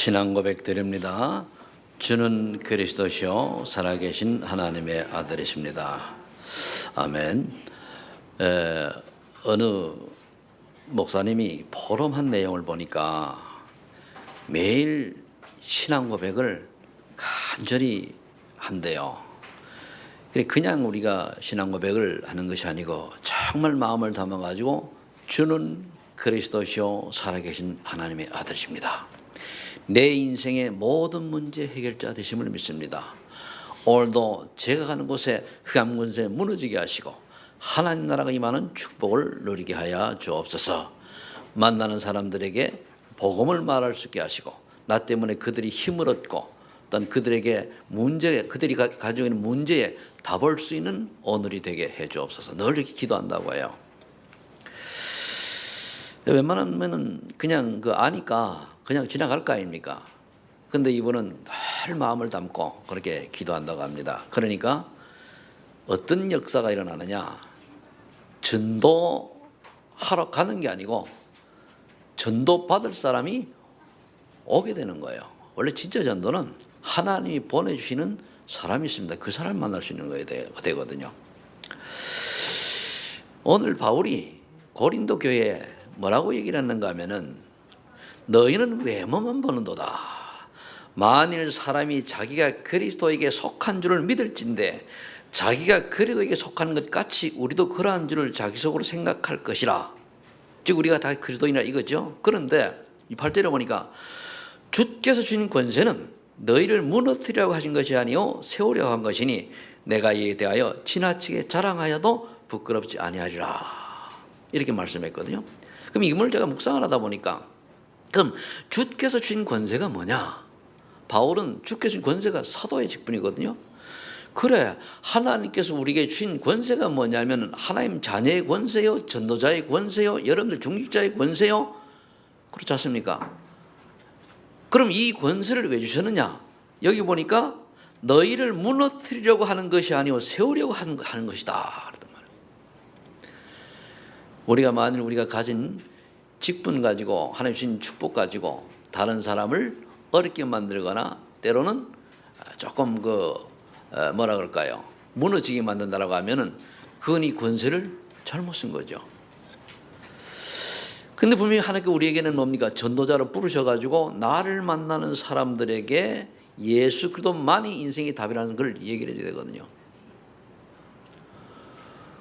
신앙 고백 드립니다. 주는 그리스도시요 살아계신 하나님의 아들이십니다. 아멘. 어느 목사님이 포럼한 내용을 보니까 매일 신앙 고백을 간절히 한대요. 그냥 우리가 신앙 고백을 하는 것이 아니고 정말 마음을 담아가지고 주는 그리스도시요 살아계신 하나님의 아들이십니다. 내 인생의 모든 문제 해결자 되심을 믿습니다. 오늘도 제가 가는 곳에 흑암 권세 무너지게 하시고 하나님 나라가 임하는 축복을 누리게 하여 주옵소서. 만나는 사람들에게 복음을 말할 수 있게 하시고 나 때문에 그들이 힘을 얻고 어떤 그들에게 그들이 가지고 있는 문제에 답을 수 있는 오늘이 되게 해 주옵소서. 늘 이렇게 기도한다고 해요. 웬만하면 그냥 아니까 그냥 지나갈 거 아닙니까? 근데 이분은 늘 마음을 담고 그렇게 기도한다고 합니다. 그러니까 어떤 역사가 일어나느냐? 전도하러 가는 게 아니고 전도 받을 사람이 오게 되는 거예요. 원래 진짜 전도는 하나님이 보내주시는 사람이 있습니다. 그 사람 만날 수 있는 거에 되거든요. 오늘 바울이 고린도 교회에 뭐라고 얘기를 했는가 하면은 너희는 외모만 보는도다. 만일 사람이 자기가 그리스도에게 속한 줄을 믿을진데 자기가 그리스도에게 속한 것 같이 우리도 그러한 줄을 자기 속으로 생각할 것이라. 즉 우리가 다 그리스도인이라 이거죠. 그런데 이 8절에 보니까 주께서 주신 권세는 너희를 무너뜨리라고 하신 것이 아니요 세우려고 한 것이니 내가 이에 대하여 지나치게 자랑하여도 부끄럽지 아니하리라. 이렇게 말씀했거든요. 그럼 이걸 제가 묵상을 하다 보니까 그럼 주께서 주신 권세가 뭐냐? 바울은 주께서 주신 권세가 사도의 직분이거든요. 그래, 하나님께서 우리에게 주신 권세가 뭐냐면 하나님 자녀의 권세요, 전도자의 권세요, 여러분들 중직자의 권세요. 그렇지 않습니까? 그럼 이 권세를 왜 주셨느냐? 여기 보니까 너희를 무너뜨리려고 하는 것이 아니고 세우려고 하는 것이다. 우리가 만일 우리가 가진 직분 가지고 하나님 주신 축복 가지고 다른 사람을 어렵게 만들거나 때로는 조금 뭐라 그럴까요? 무너지게 만든다라고 하면은 그건 이 권세를 잘못 쓴 거죠. 근데 분명히 하나님께 우리에게는 뭡니까? 전도자로 부르셔가지고 나를 만나는 사람들에게 예수 그리스도만이 인생의 답이라는 걸 얘기를 해야 되거든요.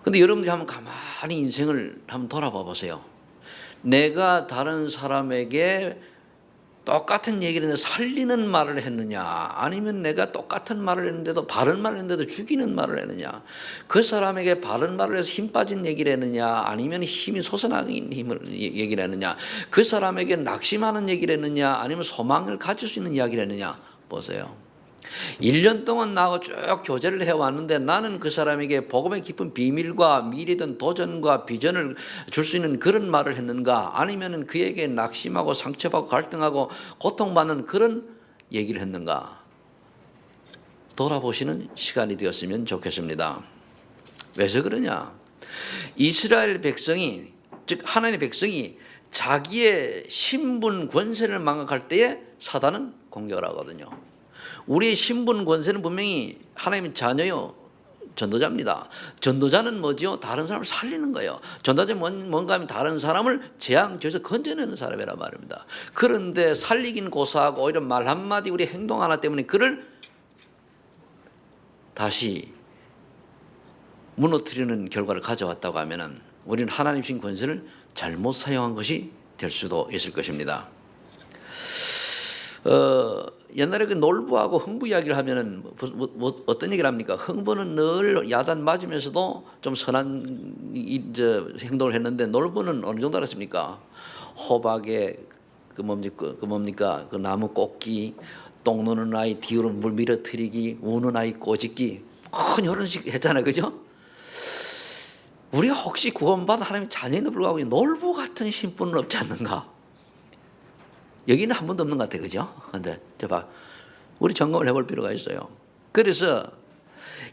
근데 여러분들이 한번 가만히 인생을 한번 돌아봐 보세요. 내가 다른 사람에게 똑같은 얘기를 했는데 살리는 말을 했느냐, 아니면 내가 똑같은 말을 했는데도 바른 말을 했는데도 죽이는 말을 했느냐, 그 사람에게 바른 말을 해서 힘 빠진 얘기를 했느냐, 아니면 힘이 솟아나는 얘기를 했느냐, 그 사람에게 낙심하는 얘기를 했느냐, 아니면 소망을 가질 수 있는 이야기를 했느냐. 보세요. 1년 동안 나하고 쭉 교제를 해왔는데 나는 그 사람에게 복음의 깊은 비밀과 미래든 도전과 비전을 줄 수 있는 그런 말을 했는가, 아니면 그에게 낙심하고 상처받고 갈등하고 고통받는 그런 얘기를 했는가, 돌아보시는 시간이 되었으면 좋겠습니다. 왜서 그러냐? 이스라엘 백성이, 즉 하나님의 백성이 자기의 신분 권세를 망각할 때에 사단은 공격을 하거든요. 우리의 신분 권세는 분명히 하나님의 자녀요, 전도자입니다. 전도자는 뭐지요? 다른 사람을 살리는 거예요. 전도자는 뭔가 하면 다른 사람을 재앙 저에서 건져내는 사람이란 말입니다. 그런데 살리긴 고사하고 오히려 말 한마디, 우리 행동 하나 때문에 그를 다시 무너뜨리는 결과를 가져왔다고 하면 우리는 하나님 주신 권세를 잘못 사용한 것이 될 수도 있을 것입니다. 옛날에 놀부하고 흥부 이야기를 하면은 어떤 얘기를 합니까? 흥부는 늘 야단 맞으면서도 좀 선한 행동을 했는데 놀부는 어느 정도 알았습니까? 호박에 그 나무 꽂기, 똥 누는 아이 뒤로 물 밀어뜨리기, 우는 아이 꼬집기, 큰 이런 식 했잖아요, 그죠? 우리가 혹시 구원받아 하나님의 자녀인데 불구하고 놀부 같은 신분은 없지 않는가? 여기는 한 번도 없는 것 같아요. 그죠? 근데 우리 점검을 해볼 필요가 있어요. 그래서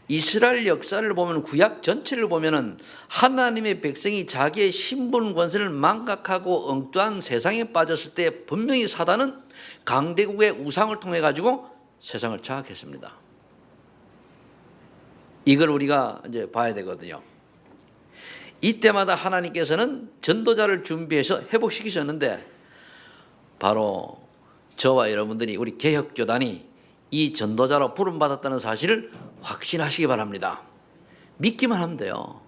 이스라엘 역사를 보면, 구약 전체를 보면은 하나님의 백성이 자기의 신분 권세를 망각하고 엉뚱한 세상에 빠졌을 때 분명히 사단은 강대국의 우상을 통해 가지고 세상을 장악했습니다. 이걸 우리가 이제 봐야 되거든요. 이때마다 하나님께서는 전도자를 준비해서 회복시키셨는데 바로 저와 여러분들이 우리 개혁교단이 이 전도자로 부름받았다는 사실을 확신하시기 바랍니다. 믿기만 하면 돼요.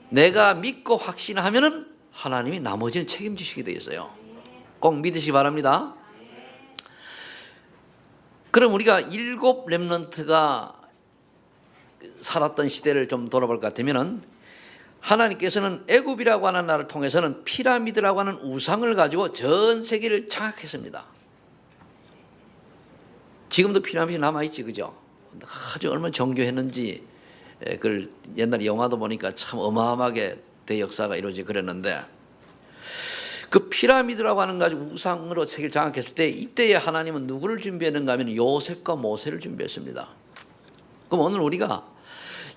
내가 믿고 확신하면은 하나님이 나머지는 책임지시게 되어 있어요. 꼭 믿으시기 바랍니다. 그럼 우리가 7 렘넌트가 살았던 시대를 좀 돌아볼 것 같으면은 하나님께서는 애굽이라고 하는 나라를 통해서는 피라미드라고 하는 우상을 가지고 전 세계를 장악했습니다. 지금도 피라미드 남아있지, 그죠? 아주 얼마나 정교했는지 그걸 옛날 영화도 보니까 참 어마어마하게 대역사가 이루어지고 그랬는데 그 피라미드라고 하는 가지고 우상으로 세계를 장악했을 때 이때에 하나님은 누구를 준비했는가 하면 요셉과 모세를 준비했습니다. 그럼 오늘 우리가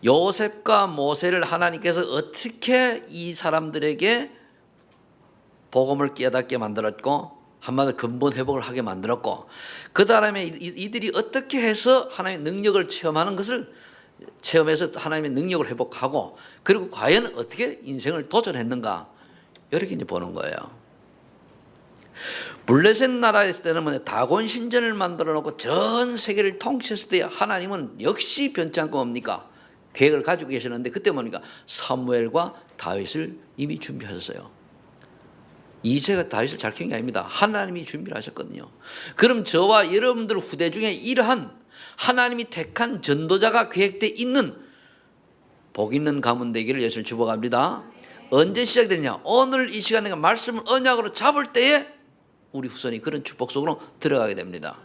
요셉과 모세를 하나님께서 어떻게 이 사람들에게 복음을 깨닫게 만들었고 한마디로 근본 회복을 하게 만들었고 그 다음에 이들이 어떻게 해서 하나님의 능력을 체험하는 것을 체험해서 하나님의 능력을 회복하고 그리고 과연 어떻게 인생을 도전했는가 이렇게 이제 보는 거예요. 블레셋 나라에 있을 때는 다곤 신전을 만들어 놓고 전 세계를 통치했을 때 하나님은 역시 변치 않고 뭡니까? 계획을 가지고 계셨는데 그때 뭡니까? 사무엘과 다윗을 이미 준비하셨어요. 이새가 다윗을 잘 키운 게 아닙니다. 하나님이 준비를 하셨거든요. 그럼 저와 여러분들 후대 중에 이러한 하나님이 택한 전도자가 계획되어 있는 복 있는 가문 되기를 예수를 축복합니다. 언제 시작되냐? 오늘 이 시간에 말씀을 언약으로 잡을 때에 우리 후손이 그런 축복 속으로 들어가게 됩니다.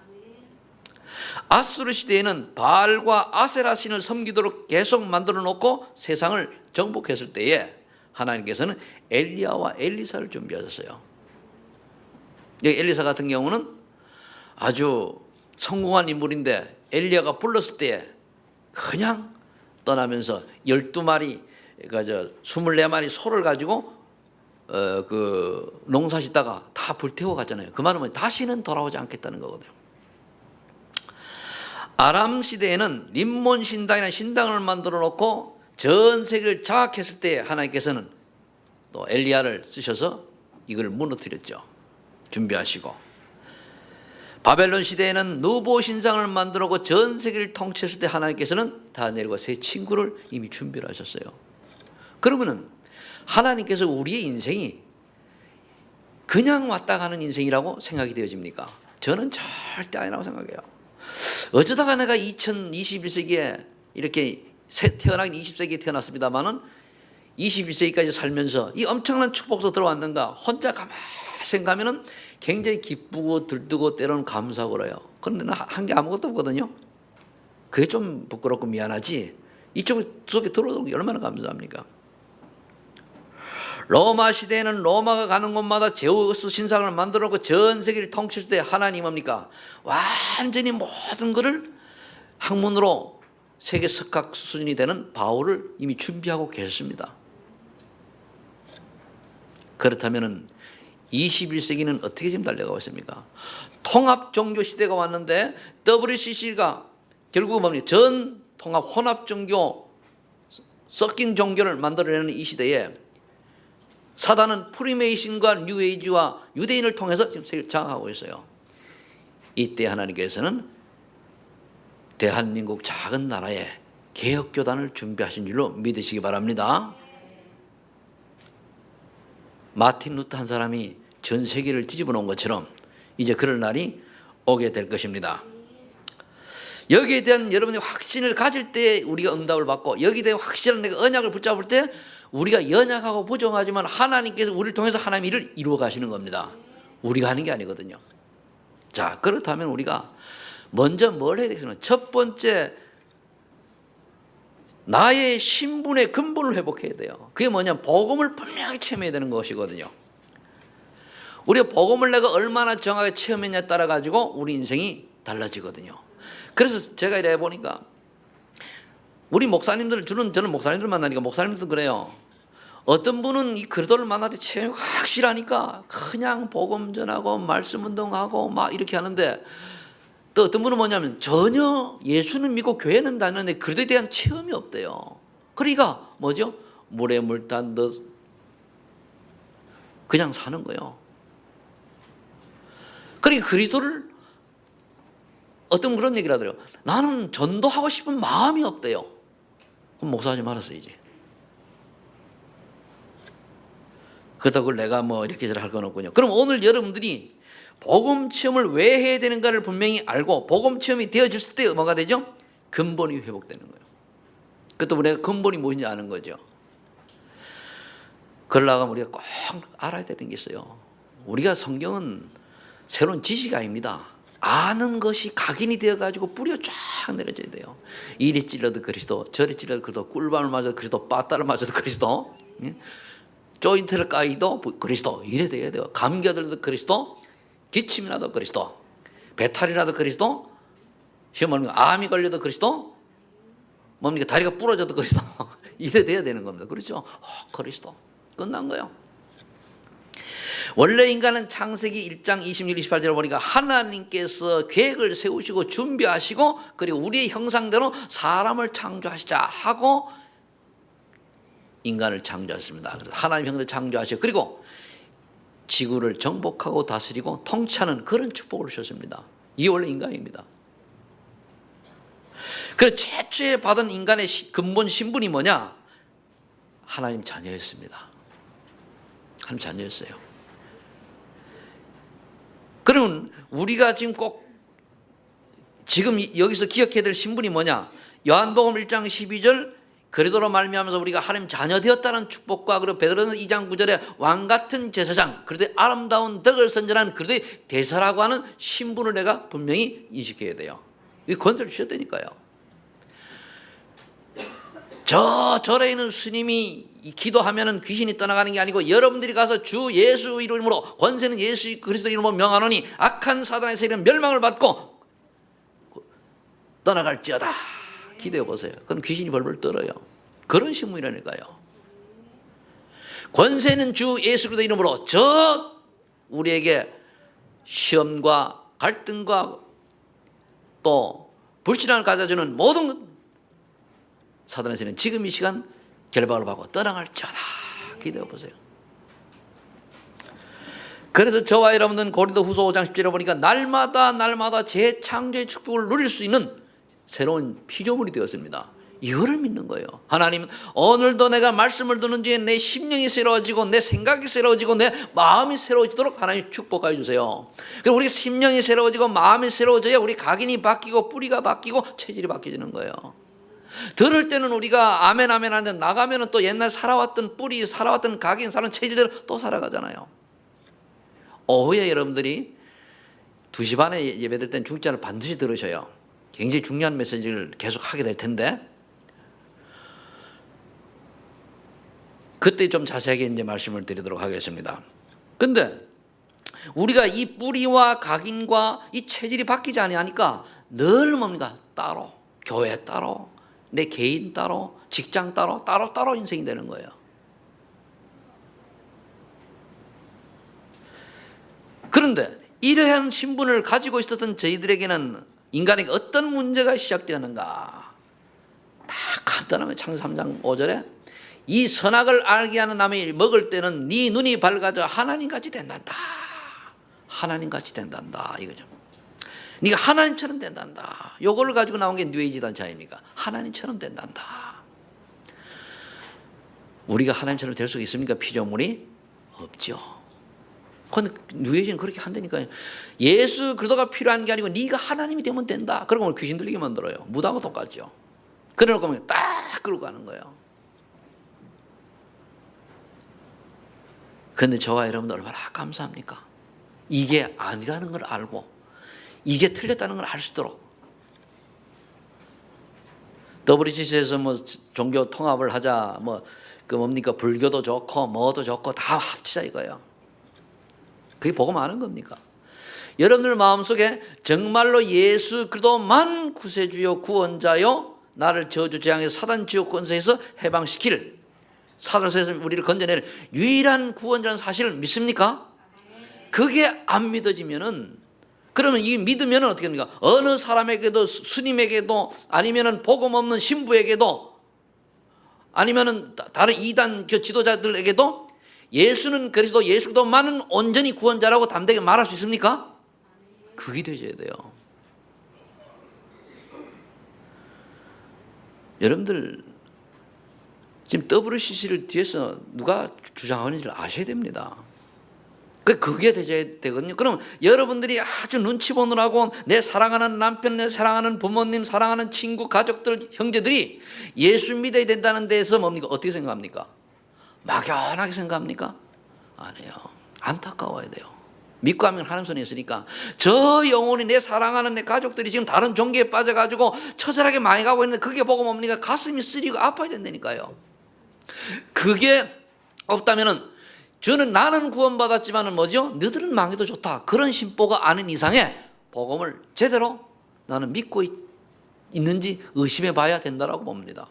아수르 시대에는 바알과 아세라 신을 섬기도록 계속 만들어 놓고 세상을 정복했을 때에 하나님께서는 엘리야와 엘리사를 준비하셨어요. 여기 엘리사 같은 경우는 아주 성공한 인물인데 엘리야가 불렀을 때에 그냥 떠나면서 12마리, 24마리 소를 가지고 그 농사 짓다가 다 불태워 갔잖아요. 그 말은 다시는 돌아오지 않겠다는 거거든요. 아람 시대에는 림몬 신당이라는 신당을 만들어 놓고 전 세계를 장악했을 때 하나님께서는 또 엘리야를 쓰셔서 이걸 무너뜨렸죠. 준비하시고 바벨론 시대에는 누보 신상을 만들어 놓고 전 세계를 통치했을 때 하나님께서는 다니엘과 세 친구를 이미 준비를 하셨어요. 그러면은 하나님께서 우리의 인생이 그냥 왔다 가는 인생이라고 생각이 되어집니까? 저는 절대 아니라고 생각해요. 어쩌다가 내가 2021세기에 이렇게 태어나긴 20세기에 태어났습니다만은 21세기까지 살면서 이 엄청난 축복 속 들어왔는가 혼자 가만히 생각하면은 굉장히 기쁘고 들뜨고 때로는 감사하고 그래요. 그런데 나 한 게 아무것도 없거든요. 그게 좀 부끄럽고 미안하지 이쪽 속에 들어오는 게 얼마나 감사합니까? 로마 시대에는 로마가 가는 곳마다 제우스 신상을 만들어 놓고 전 세계를 통치했을 때 하나님 뭡니까? 완전히 모든 것을 학문으로 세계 석학 수준이 되는 바울을 이미 준비하고 계셨습니다. 그렇다면 21세기는 어떻게 지금 달려가고 있습니까? 통합 종교 시대가 왔는데 WCC가 결국 뭡니까? 전 통합 혼합 종교 섞인 종교를 만들어내는 이 시대에 사단은 프리메이슨과 뉴에이지와 유대인을 통해서 지금 세계를 장악하고 있어요. 이때 하나님께서는 대한민국 작은 나라에 개혁교단을 준비하신 줄로 믿으시기 바랍니다. 마틴 루터 한 사람이 전 세계를 뒤집어 놓은 것처럼 이제 그럴 날이 오게 될 것입니다. 여기에 대한 여러분이 확신을 가질 때 우리가 응답을 받고 여기에 대한 확실한 내가 언약을 붙잡을 때 우리가 연약하고 부정하지만 하나님께서 우리를 통해서 하나님 일을 이루어 가시는 겁니다. 우리가 하는 게 아니거든요. 자, 그렇다면 우리가 먼저 뭘 해야 되겠습니까? 첫 번째, 나의 신분의 근본을 회복해야 돼요. 그게 뭐냐면 복음을 분명히 체험해야 되는 것이거든요. 우리가 복음을 내가 얼마나 정확하게 체험했냐에 따라 가지고 우리 인생이 달라지거든요. 그래서 제가 이래 보니까 우리 목사님들, 저는 목사님들 만나니까 목사님들도 그래요. 어떤 분은 이 그리스도를 만날 때 체험이 확실하니까 그냥 복음 전하고 말씀 운동하고 막 이렇게 하는데, 또 어떤 분은 뭐냐면 전혀 예수는 믿고 교회는 다니는데 그리스도에 대한 체험이 없대요. 그러니까 뭐죠? 물에 물 탄 듯 그냥 사는 거예요. 그러니까 그리스도를, 어떤 그런 얘기를 하더라고요. 나는 전도하고 싶은 마음이 없대요. 그럼 목사하지 말았어야지. 그렇다고 내가 뭐 이렇게 할 건 없군요. 그럼 오늘 여러분들이 복음 체험을 왜 해야 되는가를 분명히 알고 복음 체험이 되어졌을 때 뭐가 되죠? 근본이 회복되는 거예요. 그것도 우리가 근본이 무엇인지 아는 거죠. 그러려면 우리가 꼭 알아야 되는 게 있어요. 우리가 성경은 새로운 지식이 아닙니다. 아는 것이 각인이 되어가지고 뿌리가 쫙 내려져야 돼요. 이리 찔러도 그리스도, 저리 찔러도 그리스도, 꿀밤을 맞아도 그리스도, 빠따를 맞아도 그리스도, 조인트를 까이도 그리스도, 이래 돼야 돼요. 감기 들도 그리스도, 기침이 나도 그리스도, 배탈이 나도 그리스도, 시험 암이 걸려도 그리스도, 뭡니까 다리가 부러져도 그리스도, 이래 돼야 되는 겁니다. 그렇죠? 그리스도 끝난 거예요. 원래 인간은 창세기 1장 26, 28절을 보니까 하나님께서 계획을 세우시고 준비하시고 그리고 우리의 형상대로 사람을 창조하시자 하고 인간을 창조하셨습니다. 그래서 하나님 형상을 창조하시고 그리고 지구를 정복하고 다스리고 통치하는 그런 축복을 주셨습니다. 이게 원래 인간입니다. 그래서 최초에 받은 인간의 근본 신분이 뭐냐? 하나님 자녀였습니다. 하나님 자녀였어요. 그러면 우리가 지금 꼭 지금 여기서 기억해야 될 신분이 뭐냐? 요한복음 1장 12절 그리스도로 말미암아서 우리가 하나님 자녀 되었다는 축복과 그리고 베드로는 2장 9절에 왕같은 제사장, 그리스도의 아름다운 덕을 선전한 그리스도의 대사라고 하는 신분을 내가 분명히 인식해야 돼요. 이 권세를 주셨다니까요. 저 절에 있는 스님이 기도하면은 귀신이 떠나가는 게 아니고 여러분들이 가서 주 예수 이름으로 권세는 예수 그리스도 이름으로 명하노니 악한 사단의 세력은 멸망을 받고 떠나갈지어다. 기도해 보세요. 그럼 귀신이 벌벌 떨어요. 그런 신문이라니까요. 권세는 주 예수 그리스도 이름으로 저 우리에게 시험과 갈등과 또 불신앙을 가져주는 모든 사단의 세력은 지금 이 시간 결박을 받고 떠나갈지어다. 기도해 보세요. 그래서 저와 여러분들은 고린도후서 5장 10절에 보니까 날마다 재창조의 축복을 누릴 수 있는 새로운 피조물이 되었습니다. 이거를 믿는 거예요. 하나님은 오늘도 내가 말씀을 듣는 뒤에 내 심령이 새로워지고 내 생각이 새로워지고 내 마음이 새로워지도록 하나님 축복하여 주세요. 그리고 우리 심령이 새로워지고 마음이 새로워져야 우리 각인이 바뀌고 뿌리가 바뀌고 체질이 바뀌어지는 거예요. 들을 때는 우리가 아멘 아멘 하는데 나가면은 또 옛날 살아왔던 뿌리, 살아왔던 각인, 사는 체질대로 또 살아가잖아요. 오후에 여러분들이 2시 반에 예배될 때는 중직자를 반드시 들으셔요. 굉장히 중요한 메시지를 계속 하게 될 텐데 그때 좀 자세하게 이제 말씀을 드리도록 하겠습니다. 근데 우리가 이 뿌리와 각인과 이 체질이 바뀌지 아니하니까 늘 뭡니까? 따로, 교회 따로, 내 개인 따로, 직장 따로, 따로 인생이 되는 거예요. 그런데 이러한 신분을 가지고 있었던 저희들에게는 인간에게 어떤 문제가 시작되었는가? 다 간단하면 창세기 3장 5절에 이 선악을 알게 하는 나무를 먹을 때는 네 눈이 밝아져 하나님같이 된단다. 하나님같이 된단다 이거죠. 네가 하나님처럼 된단다. 요걸 가지고 나온 게 뉴에이지 단체 아닙니까? 하나님처럼 된단다. 우리가 하나님처럼 될 수 있습니까? 피조물이 없죠. 근데 뉴에이지는 그렇게 한다니까요. 예수 그리스도가 필요한 게 아니고 네가 하나님이 되면 된다. 그러고 귀신 들리게 만들어요. 무당하고 똑같죠. 그래놓고 딱 끌고 가는 거예요. 그런데 저와 여러분 얼마나 감사합니까? 이게 아니라는 걸 알고 이게 틀렸다는 걸 알 수 있도록 WCC에서 뭐 종교 통합을 하자 그 뭡니까 불교도 좋고 뭐도 좋고 다 합치자 이거예요. 그게 복음 아는 겁니까? 여러분들 마음속에 정말로 예수 그리스도만 구세주요 구원자요 나를 저주 재앙에서 사단 지옥 권세에서 해방시킬 사단에서 우리를 건져낼 유일한 구원자라는 사실을 믿습니까? 그게 안 믿어지면은, 그러면 이 믿으면 어떻게 합니까? 어느 사람에게도, 스님에게도, 아니면은 복음 없는 신부에게도, 아니면은 다른 이단 지도자들에게도 예수는 그리스도, 예수도만은 온전히 구원자라고 담대하게 말할 수 있습니까? 그게 되셔야 돼요. 여러분들 지금 WCC를 뒤에서 누가 주장하는지를 아셔야 됩니다. 그게 되셔야 되거든요. 그럼 여러분들이 아주 눈치 보느라고 내 사랑하는 남편, 내 사랑하는 부모님, 사랑하는 친구, 가족들, 형제들이 예수 믿어야 된다는 데서 뭡니까? 어떻게 생각합니까? 막연하게 생각합니까? 아니에요. 안타까워야 돼요. 믿고 하면 하나님 손에 있으니까. 저 영혼이, 내 사랑하는 내 가족들이 지금 다른 종교에 빠져가지고 처절하게 많이 가고 있는데 그게 보고 뭡니까? 가슴이 쓰리고 아파야 된다니까요. 그게 없다면은 나는 구원받았지만은 뭐죠? 너희들은 망해도 좋다. 그런 심보가 아닌 이상에 복음을 제대로 나는 믿고 있는지 의심해 봐야 된다라고 봅니다.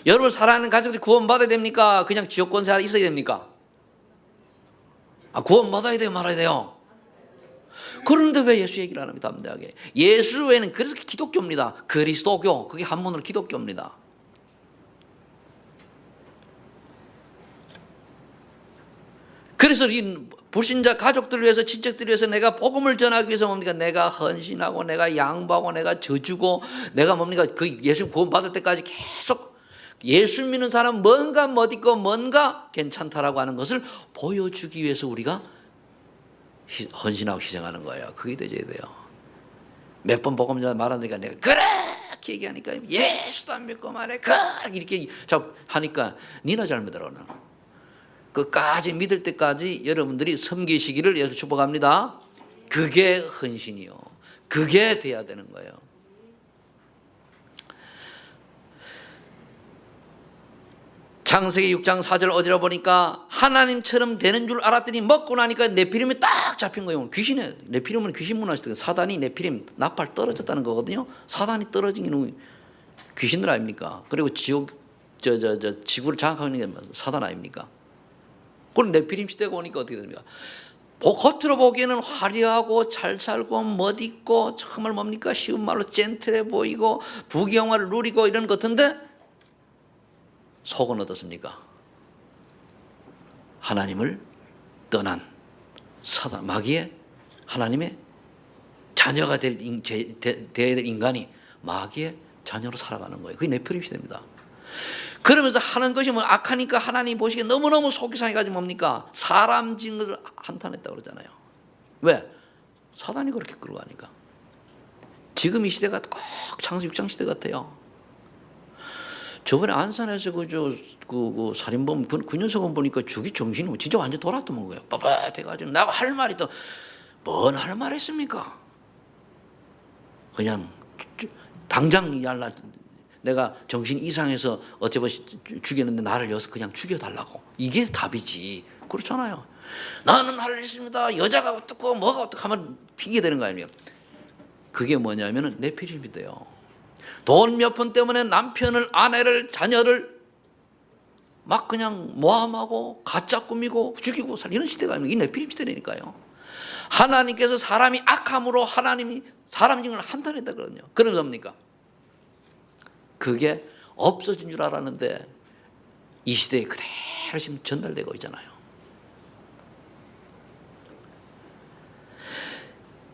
여러분 사랑하는 가족들이 구원받아야 됩니까? 그냥 지옥 권세 아래 있어야 됩니까? 구원받아야 돼요, 말아야 돼요? 그런데 왜 예수 얘기를 안 합니다, 담대하게? 예수 외에는, 그래서 기독교입니다. 그리스도교, 그게 한문으로 기독교입니다. 그래서 이 불신자 가족들을 위해서, 친척들을 위해서 내가 복음을 전하기 위해서 뭡니까? 내가 헌신하고, 내가 양보하고, 내가 져주고, 내가 뭡니까? 그 예수 구원받을 때까지 계속 예수 믿는 사람 뭔가 멋있고 뭔가 괜찮다라고 하는 것을 보여주기 위해서 우리가 헌신하고 희생하는 거예요. 그게 되어야 돼요. 몇 번 복음 전하 말하니까 내가 그렇게 얘기하니까 예수도 안 믿고 말해. 이렇게 하니까 니나 잘못하라고. 끝까지 믿을 때까지 여러분들이 섬기시기를 예수 축복합니다. 그게 헌신이요. 그게 돼야 되는 거예요. 창세기 6장 4절 어디로 보니까 하나님처럼 되는 줄 알았더니 먹고 나니까 네피림이 딱 잡힌 거예요. 귀신에, 네피림은 귀신 문화시대, 사단이 네피림 나팔 떨어졌다는 거거든요. 사단이 떨어진 게 귀신들 아닙니까? 그리고 지옥, 지구를 장악하는 게 사단 아닙니까? 그럼 네피림 시대가 오니까 어떻게 됩니까? 겉으로 보기에는 화려하고 잘 살고 멋있고 정말 뭡니까? 쉬운 말로 젠틀해 보이고 부귀영화를 누리고 이런 것 같은데 속은 어떻습니까? 하나님을 떠난 사단, 마귀의, 하나님의 자녀가 되어야 될 인간이 마귀의 자녀로 살아가는 거예요. 그게 네피림 시대입니다. 그러면서 하는 것이 뭐 악하니까 하나님 보시기에 너무너무 속이 상해가지고 뭡니까? 사람 지은 것을 한탄했다고 그러잖아요. 왜? 사단이 그렇게 끌고 가니까. 지금 이 시대가 꼭 창세기 6장 시대 같아요. 저번에 안산에서 그 살인범 군현석원 보니까 죽이 정신이 진짜 완전 돌았더만 거예요. 빳빳해가지고 나가 할 말이 또 뭔 할 말이 있습니까? 그냥 당장 내가 정신 이상해서 어쩌고 죽였는데 나를 여서 그냥 죽여달라고. 이게 답이지. 그렇잖아요. 나는 할 일 있습니다. 여자가 어떻고 뭐가 어떻고 하면 핑계 대는 거 아니에요. 그게 뭐냐면은 네피림이 돼요. 돈 몇 푼 때문에 남편을, 아내를, 자녀를 막 그냥 모함하고 가짜 꾸미고 죽이고 이런 시대가 아닙니까? 이 네피림 시대라니까요. 하나님께서 사람이 악함으로 하나님이 사람 중을 한탄했다 그러거든요. 그런 겁니까? 그게 없어진 줄 알았는데 이 시대에 그대로 지금 전달되고 있잖아요.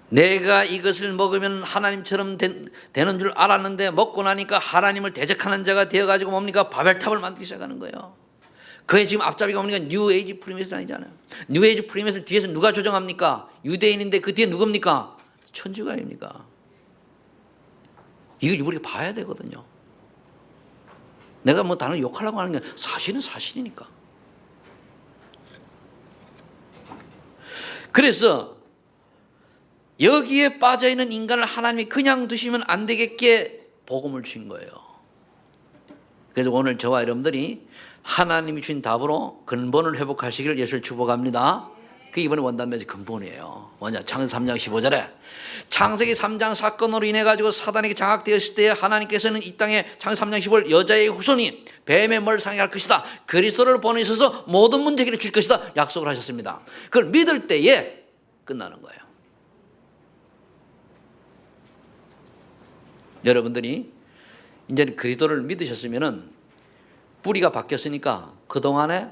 내가 이것을 먹으면 하나님처럼 되는 줄 알았는데 먹고 나니까 하나님을 대적하는 자가 되어가지고 뭡니까? 바벨탑을 만들기 시작하는 거예요. 그게 지금 앞잡이가 뭡니까? 뉴에이지 프리메이슨이잖아요. 뉴에이지 프리메이슨 뒤에서 누가 조정합니까? 유대인인데 그 뒤에 누굽니까? 천주교입니까? 이걸 우리가 봐야 되거든요. 내가 뭐 다른 욕하려고 하는 게 사실은 사실이니까. 그래서 여기에 빠져있는 인간을 하나님이 그냥 두시면 안 되겠게 복음을 주신 거예요. 그래서 오늘 저와 여러분들이 하나님이 주신 답으로 근본을 회복하시기를 예수를 축복합니다. 그게 이번에 원단 메시지 근본이에요. 뭐냐? 창세기 3장 15절에 창세기 3장 사건으로 인해 가지고 사단에게 장악되었을 때 하나님께서는 이 땅에 창세기 3장 15절 여자의 후손이 뱀의 머리를 상하게 할 것이다. 그리스도를 보내셔서 모든 문제 해결해 줄 것이다. 약속을 하셨습니다. 그걸 믿을 때에 끝나는 거예요. 여러분들이 이제 그리스도를 믿으셨으면은 뿌리가 바뀌었으니까 그동안에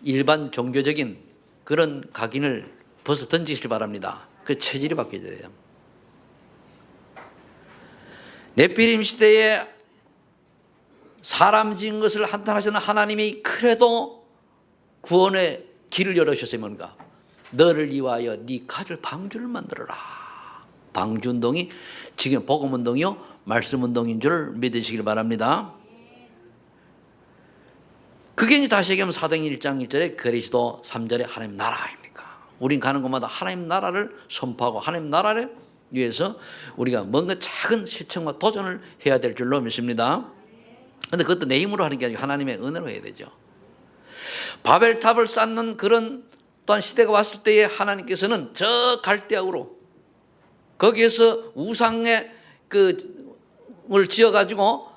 일반 종교적인 그런 각인을 벗어 던지시길 바랍니다. 그 체질이 바뀌어야 돼요. 네피림 시대에 사람 지은 것을 한탄하시는 하나님이 그래도 구원의 길을 열어주셨어요. 뭔가 너를 위하여 네 가죽 방주를 만들어라. 방주운동이 지금 복음운동이요 말씀운동인 줄 믿으시길 바랍니다. 그게 이제 다시 얘기하면 사도행전 1장 1절에 그리스도 3절에 하나님 나라입니까? 우린 가는 곳마다 하나님 나라를 선포하고 하나님 나라를 위해서 우리가 뭔가 작은 실천과 도전을 해야 될 줄로 믿습니다. 그런데 그것도 내 힘으로 하는 게 아니고 하나님의 은혜로 해야 되죠. 바벨탑을 쌓는 그런 또한 시대가 왔을 때에 하나님께서는 저 갈대아우로 거기에서 우상의 을 지어가지고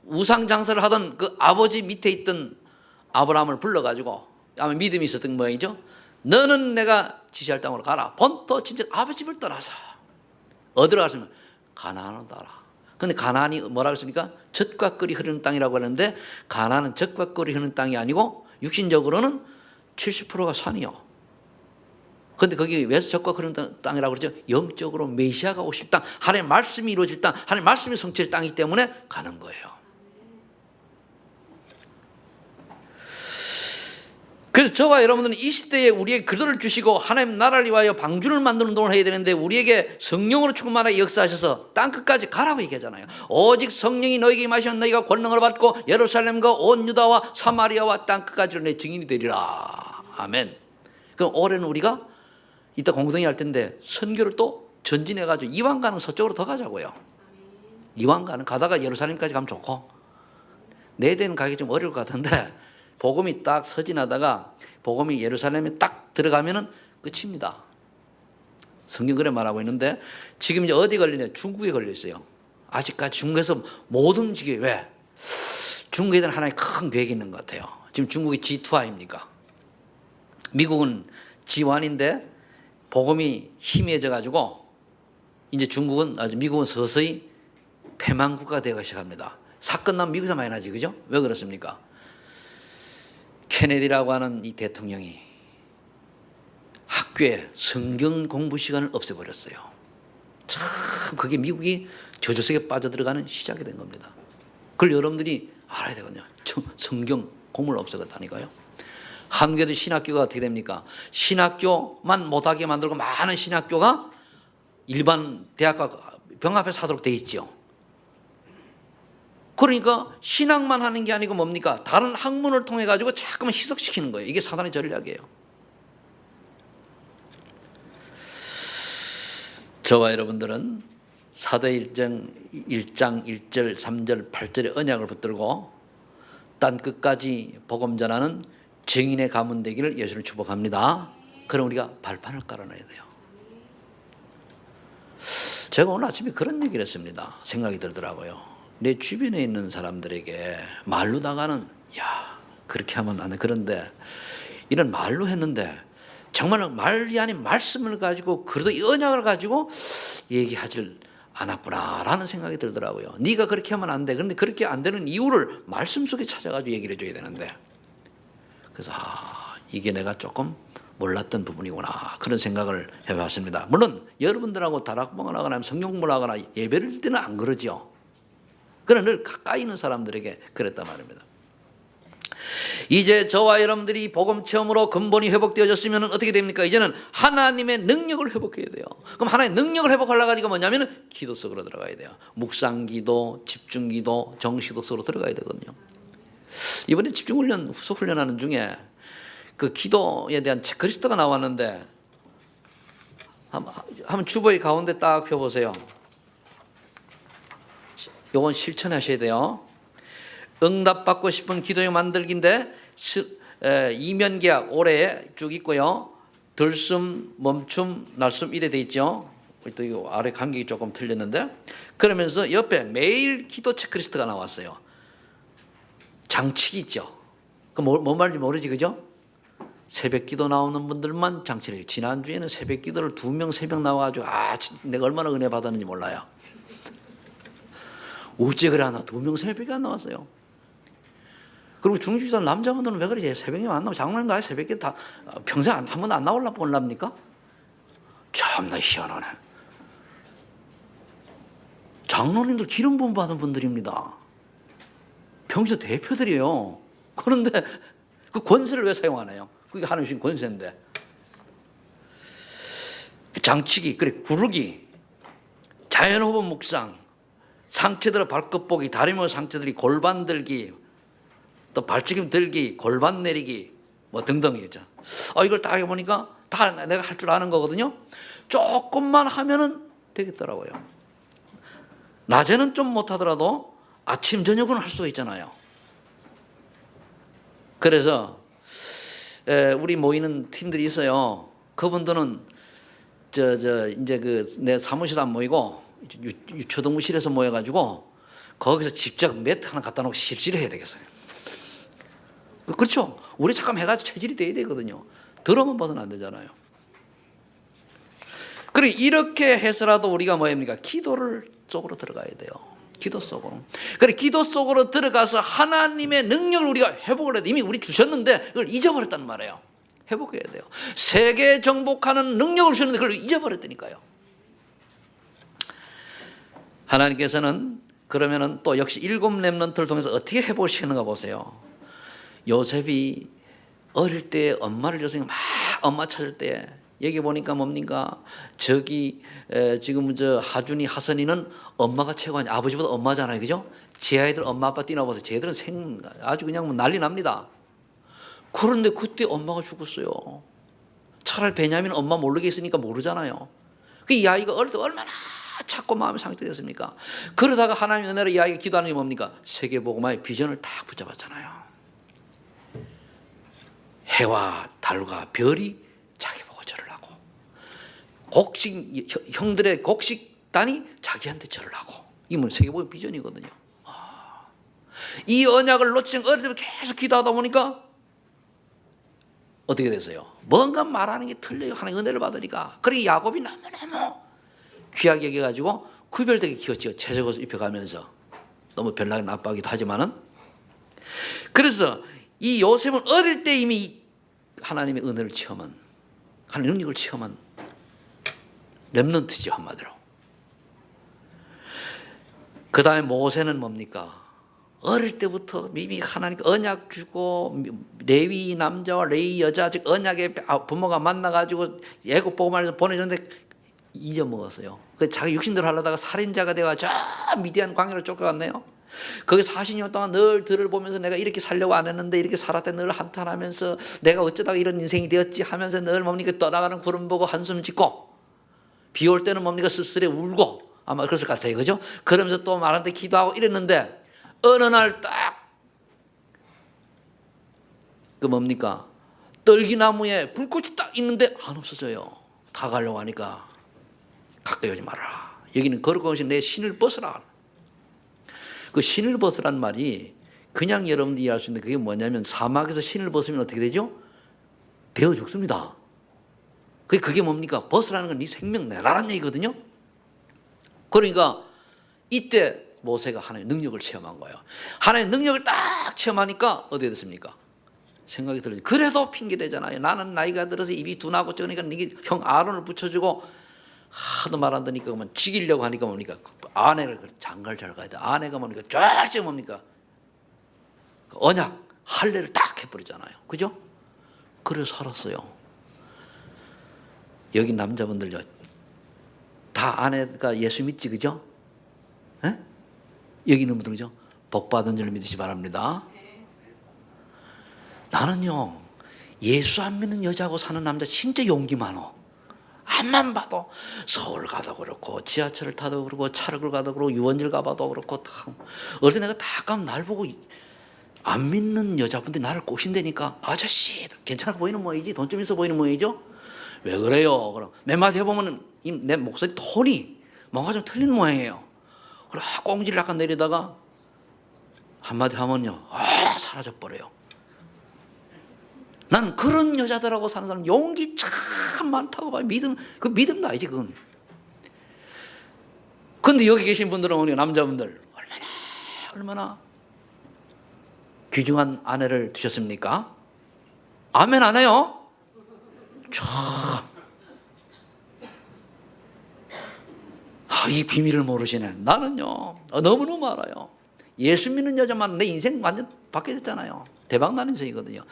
우상 장사를 하던 그 아버지 밑에 있던 아브라함을 불러가지고 아마 믿음이 있었던 모양이죠. 너는 내가 지시할 땅으로 가라. 본토 친척 아버지 집을 떠나서 어디로 갔으면 가나안으로 가라. 그런데 가나안이 뭐라고 했습니까? 젖과 꿀이 흐르는 땅이라고 하는데 가나안은 젖과 꿀이 흐르는 땅이 아니고 육신적으로는 70%가 산이요. 그런데 거기 왜 젖과 흐르는 땅이라고 그러죠? 영적으로 메시아가 오실 땅, 하나님의 말씀이 이루어질 땅, 하나님의 말씀이 성취될 땅이기 때문에 가는 거예요. 그래서 저와 여러분들은 이 시대에 우리에게 그들을 주시고 하나님 나라를 위하여 방주를 만드는 운동을 해야 되는데 우리에게 성령으로 충만하게 역사하셔서 땅끝까지 가라고 얘기하잖아요. 오직 성령이 너에게 임하시면 너희가 권능을 받고 예루살렘과 온 유다와 사마리아와 땅끝까지 내 증인이 되리라. 아멘. 그럼 올해는 우리가 이따 공동회 할 텐데 선교를 또 전진해가지고 이왕 가는 서쪽으로 더 가자고요. 이왕 가다가 예루살렘까지 가면 좋고 내대는 가기 좀 어려울 것 같은데 복음이 딱 서진하다가 복음이 예루살렘에 딱 들어가면은 끝입니다. 성경 그래 말하고 있는데 지금 이제 어디 걸리냐? 중국에 걸려 있어요. 아직까지 중국에서 못 움직여요. 왜? 중국에 대한 하나의 큰 계획이 있는 것 같아요. 지금 중국이 G2 아닙니까? 미국은 G1인데 복음이 희미해져 가지고 이제 미국은 서서히 패망국가가 되기 시작합니다. 사건 나면 미국에서 많이 나지, 그죠? 왜 그렇습니까? 케네디라고 하는 이 대통령이 학교에 성경 공부 시간을 없애버렸어요. 참 그게 미국이 저주 속에 빠져들어가는 시작이 된 겁니다. 그걸 여러분들이 알아야 되거든요. 성경 공부를 없애겠다니까요. 한국에도 신학교가 어떻게 됩니까? 신학교만 못하게 만들고 많은 신학교가 일반 대학과 병합해서 하도록 돼 있죠. 그러니까 신학만 하는 게 아니고 뭡니까? 다른 학문을 통해 가지고 자꾸만 희석시키는 거예요. 이게 사단의 전략이에요. 저와 여러분들은 사도행전 1장 1절 3절 8절의 언약을 붙들고 땅 끝까지 복음 전하는 증인의 가문 되기를 예수를 축복합니다. 그럼 우리가 발판을 깔아놔야 돼요. 제가 오늘 아침에 그런 얘기를 했습니다. 생각이 들더라고요. 내 주변에 있는 사람들에게 말로다가는 야 그렇게 하면 안 돼. 그런데 이런 말로 했는데 정말 말이 아닌 말씀을 가지고 그래도 이 언약을 가지고 얘기하질 않았구나라는 생각이 들더라고요. 네가 그렇게 하면 안 돼. 그런데 그렇게 안 되는 이유를 말씀 속에 찾아가지고 얘기를 해줘야 되는데 그래서 이게 내가 조금 몰랐던 부분이구나 그런 생각을 해봤습니다. 물론 여러분들하고 다락방을 하거나 성경 공부를 하거나 예배를 드릴 때는 안 그러죠. 그러나 늘 가까이 있는 사람들에게 그랬단 말입니다. 이제 저와 여러분들이 복음 체험으로 근본이 회복되어졌으면 어떻게 됩니까? 이제는 하나님의 능력을 회복해야 돼요. 그럼 하나님의 능력을 회복하려고 하니까 뭐냐면 기도 속으로 들어가야 돼요. 묵상기도, 집중기도, 정식도 속으로 들어가야 되거든요. 이번에 집중훈련, 후속훈련하는 중에 그 기도에 대한 체크리스트가 나왔는데 한번 주보의 가운데 딱 펴보세요. 이건 실천하셔야 돼요. 응답받고 싶은 기도의 만들기인데 이면계약 올해 쭉 있고요. 들숨, 멈춤, 날숨 이래 돼 있죠. 또 이거 아래 간격이 조금 틀렸는데, 그러면서 옆에 매일 기도 체크리스트가 나왔어요. 장치기 있죠. 그 뭔 말인지 모르지, 그죠? 새벽 기도 나오는 분들만 장치를 해요. 지난주에는 새벽 기도를 2명, 3명 나와가지고 내가 얼마나 은혜 받았는지 몰라요. 어째 그래 하나 2명, 3명이 안 나왔어요. 그리고 중주기도 남자분들은 왜 그러지? 새벽에 안 나오고 장로님도 아예 새벽에 다 평생 한 번도 안 나오려고 올랍니까? 참나 희한하네. 장로님들 기름 부음 받은 분들입니다. 평소 대표들이에요. 그런데 그 권세를 왜 사용하나요? 그게 하나님 주신 권세인데. 장치기, 그래 구르기, 자연호흡 묵상, 상체들의 발끝 보기, 다리 모의 상체들이 골반 들기, 또 발죽임 들기, 골반 내리기, 뭐 등등이죠. 이걸 딱 해보니까 다 내가 할 줄 아는 거거든요. 조금만 하면은 되겠더라고요. 낮에는 좀 못하더라도 아침 저녁은 할 수가 있잖아요. 그래서 우리 모이는 팀들이 있어요. 그분들은 이제 내 사무실 안 모이고 유초동무실에서 모여가지고 거기서 직접 매트 하나 갖다 놓고 실질을 해야 되겠어요. 그렇죠? 우리 잠깐 해가지고 체질이 돼야 되거든요. 들어만 봐서는 안 되잖아요. 그리고 이렇게 해서라도 우리가 뭐입니까? 기도를 속으로 들어가야 돼요. 기도 속으로. 그래, 기도 속으로 들어가서 하나님의 능력을 우리가 회복을 해야 돼. 이미 우리 주셨는데 그걸 잊어버렸단 말이에요. 회복해야 돼요. 세계 정복하는 능력을 주셨는데 그걸 잊어버렸다니까요. 하나님께서는 그러면은 또 역시 7 렘넌트를 통해서 어떻게 회복시키는가 보세요. 요셉이 어릴 때 엄마를 요셉이 막 엄마 찾을 때 여기 보니까 뭡니까? 저기 지금 하준이 하선이는 엄마가 최고 아니 아버지보다 엄마잖아요, 그죠? 제 아이들 엄마 아빠 뛰어보세요. 쟤들은 아주 그냥 난리 납니다. 그런데 그때 엄마가 죽었어요. 차라리 베냐민 엄마 모르게 있으니까 모르잖아요. 이 아이가 어릴 때 얼마나 찾고 마음이 상처됐습니까? 그러다가 하나님의 은혜로 이 아이가 기도하는 게 뭡니까? 세계복음화의 비전을 딱 붙잡았잖아요. 해와 달과 별이 자기 보고 절을 하고, 형들의 곡식단이 자기한테 절을 하고, 이건 세계복음의 비전이거든요. 이 언약을 놓친 어릴 때 계속 기도하다 보니까 어떻게 됐어요? 뭔가 말하는 게 틀려요. 하나님의 은혜를 받으니까. 그러니까 야곱이 너무너무 귀하게 여겨가지고 구별되게 키웠죠. 채색옷을 입혀가면서. 너무 별나게 나빠하기도 하지만은. 그래서 이 요셉은 어릴 때 이미 하나님의 은혜를 체험한, 하나님의 능력을 체험한 렘넌트죠, 한마디로. 그 다음에 모세는 뭡니까? 어릴 때부터 이미 하나님께 언약 주고, 레위 남자와 레위 여자, 즉 언약의 부모가 만나가지고 애굽 복음을 보내줬는데 잊어먹었어요. 그래서 자기 육신대로 하려다가 살인자가 되어서 저 미디안 광야로 쫓겨갔네요. 거기 40년 동안 늘 들을 보면서 내가 이렇게 살려고 안 했는데 이렇게 살았다 늘 한탄하면서 내가 어쩌다가 이런 인생이 되었지 하면서 늘 뭡니까 떠나가는 구름 보고 한숨 짓고, 비 올 때는 뭡니까 쓸쓸해 울고, 아마 그랬을 것 같아요, 그죠? 그러면서 또 말한테 기도하고 이랬는데 어느 날 딱 그 뭡니까 떨기나무에 불꽃이 딱 있는데 안 없어져요. 다 가려고 하니까 가까이 오지 말아라. 여기는 거룩한 것이 내 신을 벗으라. 그 신을 벗으란 말이 그냥 여러분들이 이해할 수 있는데 그게 뭐냐면 사막에서 신을 벗으면 어떻게 되죠? 되어 죽습니다. 그게 뭡니까? 벗으라는 건 네 생명 내라는 얘기거든요. 그러니까 이때 모세가 하나님의 능력을 체험한 거예요. 하나님의 능력을 딱 체험하니까 어떻게 됐습니까? 생각이 들어요. 그래도 핑계대잖아요. 나는 나이가 들어서 입이 둔하고 저러니까 이게 형 아론을 붙여주고 하도 말 안 듣니까 그러면 죽이려고 하니까 뭡니까? 아내를 장가를 잘 가야 돼. 아내가 뭡니까? 쫙 뭡니까? 언약 할례를 딱 해버리잖아요. 그죠? 그래서 살았어요. 여기 남자분들요, 다 아내가 예수 믿지, 그죠? 에? 여기 있는 분들이죠? 복 받은 줄 믿으시 바랍니다. 나는요, 예수 안 믿는 여자하고 사는 남자 진짜 용기 많어. 앞만 봐도 서울 가도 그렇고 지하철을 타도 그렇고 차를 가도 그렇고 유원지를 가봐도 그렇고 어디 내가 다 가면 날 보고 안 믿는 여자분들이 나를 꼬신다니까. 아저씨 괜찮아 보이는 모양이지, 돈 좀 있어 보이는 모양이죠. 왜 그래요? 그럼 몇 마디 해보면 내 목소리 톤이 뭔가 좀 틀린 모양이에요. 그래 꽁지를 약간 내리다가 한마디 하면요, 사라져버려요. 난 그런 여자들하고 사는 사람 용기 참 많다고 봐요. 그 믿음도 아니지 그건. 근데 여기 계신 분들은 우리 남자분들 얼마나 귀중한 아내를 두셨습니까? 아멘 안 해요? 이 비밀을 모르시네. 나는요 너무너무 알아요. 예수 믿는 여자만 내 인생 완전 바뀌었잖아요. 대박 나는 인생이거든요.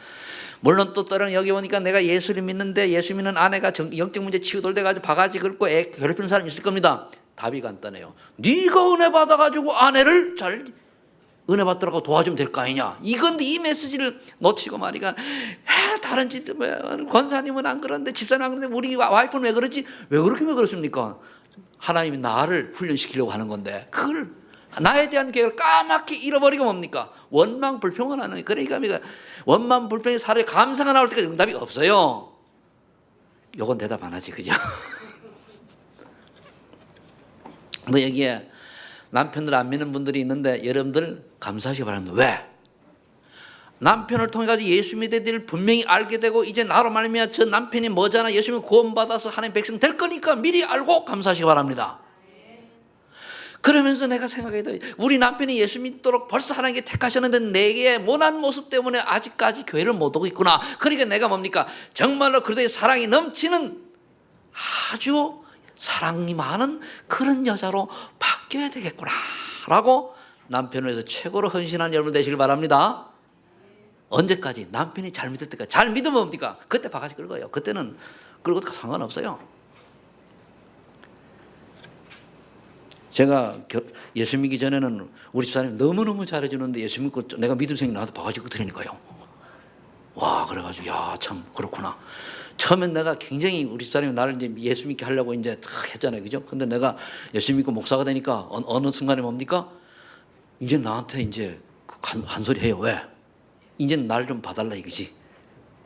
물론 또 때로는 여기 오니까 내가 예수를 믿는데 예수 믿는 아내가 영적 문제 치유돌돼가지고 바가지 긁고 애 괴롭히는 사람이 있을 겁니다. 답이 간단해요. 네가 은혜 받아가지고 아내를 잘 은혜 받더라고 도와주면 될 거 아니냐. 이건데 이 메시지를 놓치고 말이가 다른 집 권사님은 안 그러는데 집사님 안 그러는데 우리 와이프는 왜 그러지? 왜 그렇습니까? 하나님이 나를 훈련시키려고 하는 건데 그걸 나에 대한 계획을 까맣게 잃어버리고 뭡니까? 원망 불평을 하는. 그러니까 원망 불평이 사람의 감사가 나올 때까지 응답이 없어요. 요건 대답 안 하지 그죠? 근데 여기에 남편들 안 믿는 분들이 있는데 여러분들 감사하시기 바랍니다. 왜? 남편을 통해 가지고 예수 믿어야 될 분명히 알게 되고 이제 나로 말미암아 저 남편이 뭐잖아 예수 믿고 구원받아서 하나님 백성 될 거니까 미리 알고 감사하시기 바랍니다. 그러면서 내가 생각해도 우리 남편이 예수 믿도록 벌써 하나님께 택하셨는데 내게 모난 모습 때문에 아직까지 교회를 못 오고 있구나. 그러니까 내가 뭡니까? 정말로 그들의 사랑이 넘치는 아주 사랑이 많은 그런 여자로 바뀌어야 되겠구나 라고 남편을 위해서 최고로 헌신한 여러분 되시길 바랍니다. 언제까지? 남편이 잘 믿을 때까지. 잘 믿으면 뭡니까? 그때 바가지 긁어요. 그때는 긁어도 상관없어요. 제가 예수 믿기 전에는 우리 집사람이 너무너무 잘해주는데 예수 믿고 내가 믿음 생기 나도 바가지 긁으니까요. 와 그래가지고 야 참 그렇구나. 처음엔 내가 굉장히 우리 집사람이 나를 이제 예수 믿게 하려고 이제 탁 했잖아요. 그죠? 근데 내가 예수 믿고 목사가 되니까 어느 순간에 뭡니까? 이제 나한테 이제 한 소리 해요. 왜? 이제 날 좀 봐달라 이거지.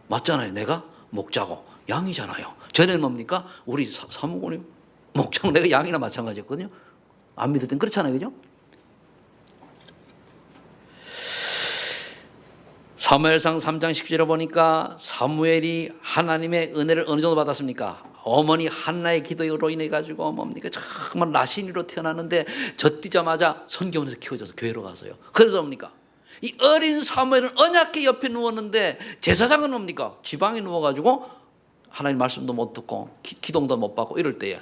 맞잖아요. 내가 목자고 양이잖아요. 전에는 뭡니까? 우리 사무관님 목자고 내가 양이나 마찬가지였거든요. 안 믿을 땐 그렇잖아요. 그죠? 사무엘상 3장 10절에 보니까 사무엘이 하나님의 은혜를 어느 정도 받았습니까? 어머니 한나의 기도로 인해 가지고 뭡니까? 정말 나신이로 태어났는데 젖뛰자마자 선교원에서 키워져서 교회로 갔어요. 그래서 뭡니까? 이 어린 사무엘은 언약궤 옆에 누웠는데 제사장은 뭡니까? 지방에 누워가지고 하나님 말씀도 못 듣고 기동도 못 받고 이럴 때에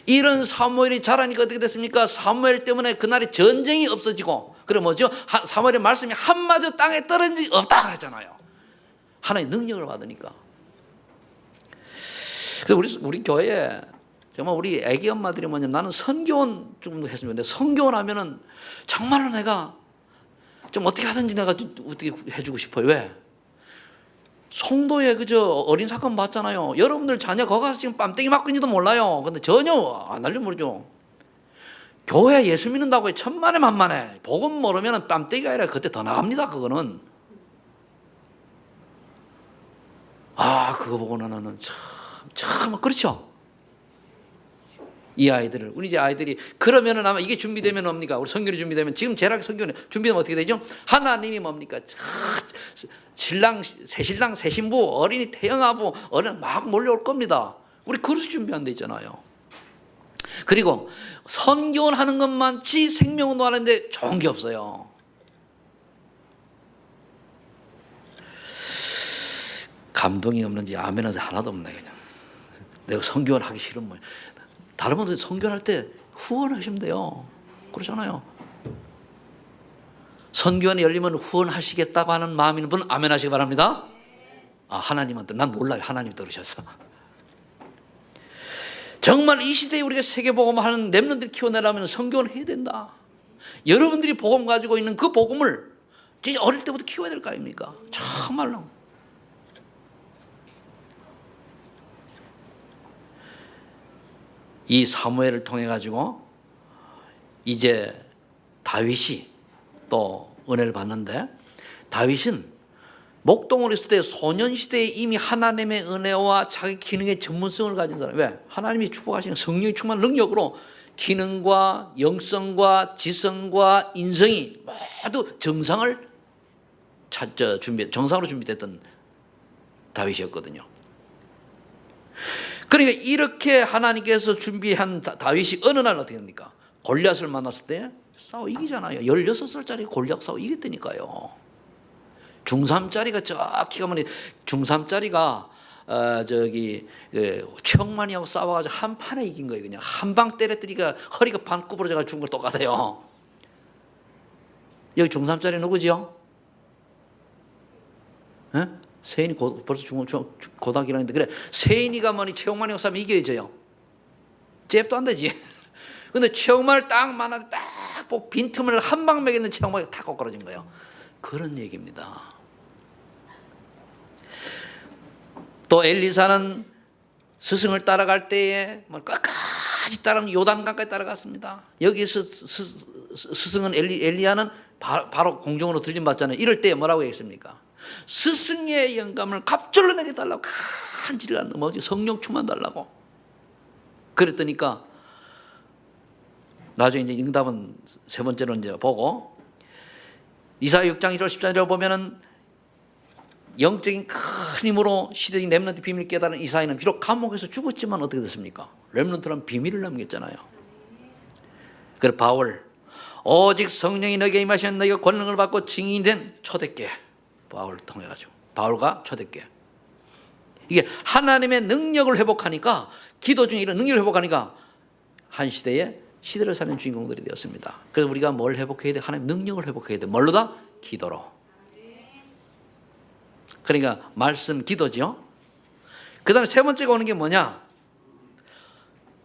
이런 사무엘이 자라니까 어떻게 됐습니까? 사무엘 때문에 그날이 전쟁이 없어지고 그래 뭐죠? 사무엘의 말씀이 한마디도 땅에 떨어진 적이 없다 그랬잖아요. 하나님의 능력을 받으니까. 그래서 우리 교회에 정말 우리 애기 엄마들이 뭐냐면 나는 선교원 좀 했으면 근데 선교원 하면은 정말로 내가 좀 어떻게 하든지 내가 어떻게 해주고 싶어요. 왜? 송도에 그저 어린 사건 봤잖아요. 여러분들 자녀 거기 가서 지금 뺨때기 맞고 있는지도 몰라요. 근데 전혀 안 알려 모르죠. 교회 예수 믿는다고 해 천만에 만만해. 복음 모르면 뺨때기가 아니라 그때 더 나갑니다. 그거는. 그거 보고 나는 참 그렇죠. 이 아이들을 우리 이제 아이들이 그러면은 아마 이게 준비되면 뭡니까? 우리 선교리 준비되면 지금 재락 선교는 준비되면 어떻게 되죠? 하나님이 뭡니까? 새신랑 새신부 어린이 태영하고 어린 막 몰려올 겁니다. 우리 그래서 준비 안 돼 있잖아요. 그리고 선교원 하는 것만치 생명운동 하는데 좋은 게 없어요. 감동이 없는지 아멘은 하나도 없네 그냥. 내가 선교원 하기 싫은 뭐야. 다른 분들 선교할 때 후원하시면 돼요. 그렇잖아요. 선교원이 열리면 후원하시겠다고 하는 마음 있는 분은 아멘 하시기 바랍니다. 하나님한테 난 몰라요. 하나님 들으셔서. 정말 이 시대에 우리가 세계복음 하는 렘넌트를 키워내려면 선교원을 해야 된다. 여러분들이 복음 가지고 있는 그 복음을 진짜 어릴 때부터 키워야 될 거 아닙니까? 정말로. 이 사무엘을 통해 가지고 이제 다윗이 또 은혜를 받는데 다윗은 목동을 있을 때 소년시대에 이미 하나님의 은혜와 자기 기능의 전문성을 가진 사람. 왜? 하나님이 축복하시는 성령이 충만한 능력으로 기능과 영성과 지성과 인성이 모두 정상으로 준비됐던 다윗이었거든요. 그러니까 이렇게 하나님께서 준비한 다윗이 어느 날 어떻게 됩니까? 골리앗을 만났을 때 싸워 이기잖아요. 16살짜리 골리앗 싸워 이겼다니까요. 중3짜리가 저 키가 많이 중3짜리가 최홍만이하고 싸워가지고 한 판에 이긴 거예요. 그냥 한 방 때렸더니까 허리가 반 구부러져가 죽은 걸 똑같아요. 여기 중3짜리 누구지요? 에? 세인이 벌써 고등학교라는데 그래 세인이가 뭐니 최홍만이하고 싸우면 이겨야죠. 잽도 안 되지. 근데 최홍만을 딱 만나서 딱 빈틈을 한 방 먹였는 최홍만이 다 꼬꾸라진 거예요. 그런 얘기입니다. 또 엘리사는 스승을 따라갈 때에 끝까지 따라가면 요단강까지 따라갔습니다. 여기서 스승은 엘리야는 바로 공중으로 들림받잖아요. 이럴 때 뭐라고 했습니까? 스승의 영감을 갑절로 내게 달라고 간지를 안 넘어지 성령 충만 달라고 그랬더니까 나중에 이제 응답은 세 번째로 이제 보고 이사야 6장 1절 14절을 보면은 영적인 큰 힘으로 시대적인 렘넌트 비밀을 깨달은 이사야는 비록 감옥에서 죽었지만 어떻게 됐습니까? 렘넌트란 비밀을 남겼잖아요. 그래서 바울 오직 성령이 너에게 임하시면 너희가 권능을 받고 증인이 된 초대께 바울을 통해 가지고 바울과 초대께 이게 하나님의 능력을 회복하니까 기도 중에 이런 능력을 회복하니까 한 시대에 시대를 사는 주인공들이 되었습니다. 그래서 우리가 뭘 회복해야 돼? 하나님 능력을 회복해야 돼. 뭘로다? 기도로. 그러니까 말씀 기도죠. 그 다음에 세 번째가 오는 게 뭐냐?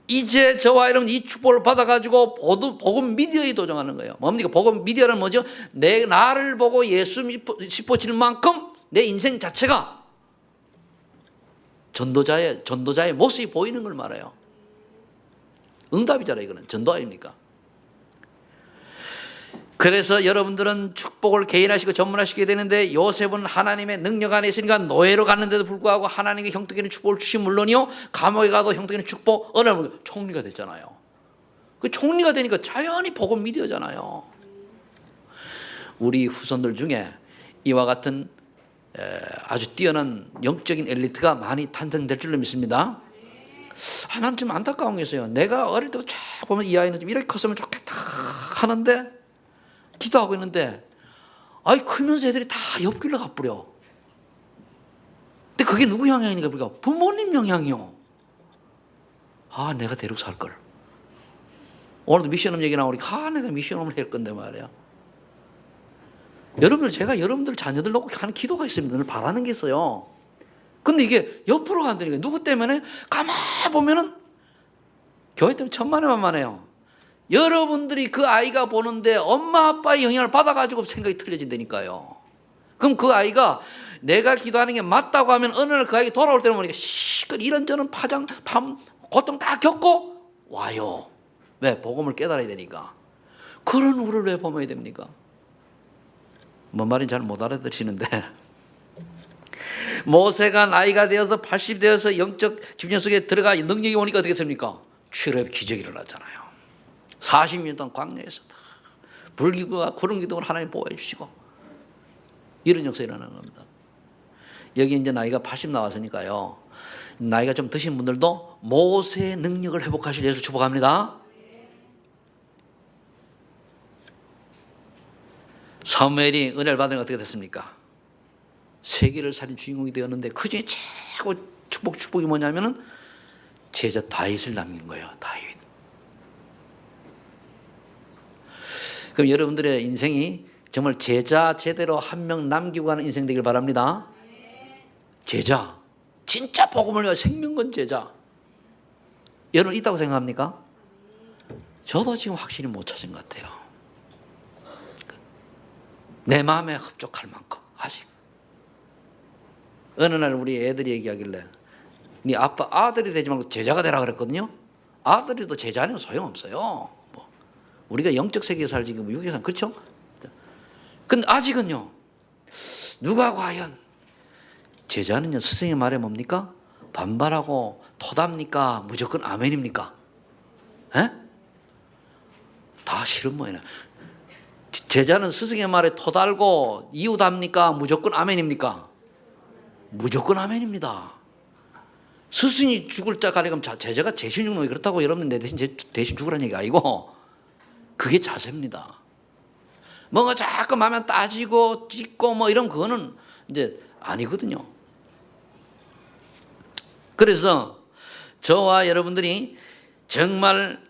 이제 저와 여러분 이 축복을 받아가지고 복음 미디어에 도전하는 거예요. 뭡니까? 복음 미디어는 뭐죠? 나를 보고 예수 싶어질 만큼 내 인생 자체가 전도자의 모습이 보이는 걸 말해요. 응답이잖아요. 이거는 전도 아닙니까? 그래서 여러분들은 축복을 개인하시고 전문하시게 되는데 요셉은 하나님의 능력 안에 있으니까 노예로 갔는데도 불구하고 하나님의 형통하는 축복을 주신 물론이요 감옥에 가도 형통하는 축복 어느 날 총리가 됐잖아요. 그 총리가 되니까 자연히 복음 미디어잖아요. 우리 후손들 중에 이와 같은 아주 뛰어난 영적인 엘리트가 많이 탄생될 줄로 믿습니다. 나는 좀 안타까운 게 있어요. 내가 어릴 때부터 쫙 보면 이 아이는 좀 이렇게 컸으면 좋겠다 하는데 기도하고 있는데 크면서 애들이 다 옆길로 가버려. 근데 그게 누구 영향이니까? 그러니까 부모님 영향이요. 내가 대륙 살걸. 오늘도 미션업 얘기 나오니까 내가 미션업을 할 건데 말이야. 여러분들 제가 여러분들 자녀들 놓고 하는 기도가 있습니다. 늘 바라는 게 있어요. 근데 이게 옆으로 간다니까. 누구 때문에? 가만히 보면은 교회 때문에 천만에만만해요. 여러분들이 그 아이가 보는데 엄마 아빠의 영향을 받아가지고 생각이 틀려진다니까요. 그럼 그 아이가 내가 기도하는 게 맞다고 하면 어느 날 그 아이가 돌아올 때는 보니까 시끌 이런저런 고통 다 겪고 와요. 왜? 복음을 깨달아야 되니까. 그런 우리를 왜 범해야 됩니까? 뭔 말인지 잘 못 알아들으시는데 모세가 나이가 되어서 80 되어서 영적 집중 속에 들어가 능력이 오니까 어떻게 됩니까? 출애굽 기적이 일어났잖아요. 40년 동안 광야에서 불기구와 구름 기둥을 하나님 보호해 주시고 이런 역사가 일어나는 겁니다. 여기 이제 나이가 80 나왔으니까요. 나이가 좀 드신 분들도 모세의 능력을 회복하실 예수 축복합니다. 사무엘이 은혜를 받으니까 어떻게 됐습니까? 세계를 살린 주인공이 되었는데 그 중에 최고 축복이 뭐냐면은 제자 다윗을 남긴 거예요. 다윗. 그럼 여러분들의 인생이 정말 제자 제대로 한 명 남기고 가는 인생 되길 바랍니다. 제자. 진짜 복음을 위해 생명 건 제자. 여러분 있다고 생각합니까? 저도 지금 확실히 못 찾은 것 같아요. 내 마음에 흡족할 만큼 아직. 어느 날 우리 애들이 얘기하길래 네 아빠 아들이 되지 말고 제자가 되라 그랬거든요. 아들이도 제자 아니면 소용없어요. 우리가 영적 세계에 살지 육에서 그렇죠? 근데 아직은요. 누가 과연 제자는요, 스승의 말에 뭡니까? 반발하고 토답니까? 무조건 아멘입니까? 에? 다 싫은 모양이네. 제자는 스승의 말에 토달고 이웃합니까? 무조건 아멘입니까? 무조건 아멘입니다. 스승이 죽을 때까지 그럼 제자가 재신중록이 그렇다고 여러분 내 대신 죽으라는 얘기가 아니고 그게 자세입니다. 뭔가 자꾸 마음에 따지고 찢고 뭐 이런 그거는 이제 아니거든요. 그래서 저와 여러분들이 정말